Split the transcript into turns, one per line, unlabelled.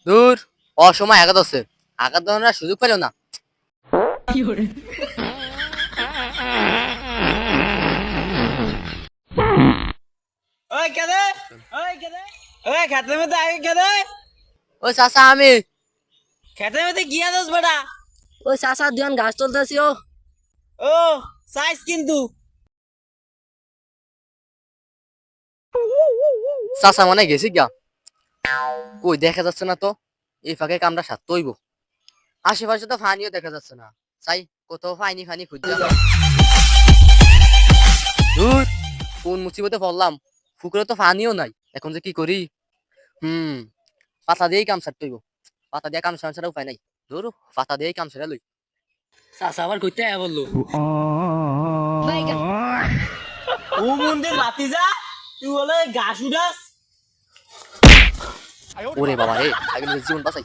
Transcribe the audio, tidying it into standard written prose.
দূর অসময় আঘাত আছে, আঘাত দেওয়ার সুযোগ পেল না।
ওই কেদে ওই খেতের মধ্যে আগে কেদে
ও চাচা আমি
খেতের মধ্যে গিয়া দোস বেটা
ওই চাচা দিয়ান গাছ তুলতেছি।
ও সাইজ কিন্তু
চাচা মানে গেছি গা, কই দেখা যাচ্ছে না তো। এই ফাঁকে কামটা সারতে হইব। আশেপাশে তো ফানিও দেখা যাচ্ছে না, চাই কোথাও ফানি ফানি খুঁজতে। দূর কোন মুসিবতে পড়লাম, পুকুরে তো ফানিও নাই, এখন যে কি করি। পাতা দিয়েই কাম সারতে হইব, পাতা দিয়ে কাম সারা উপায় নাই। ধরু পাতা দিয়েই কাম সারা লই।
চাচা আবার কইতে বললো
ও মন্দির রাতি যা তুই বলে গাছ উঠাস
ওরে বাবা রে, আগে নিজের জীবন বাঁচাই।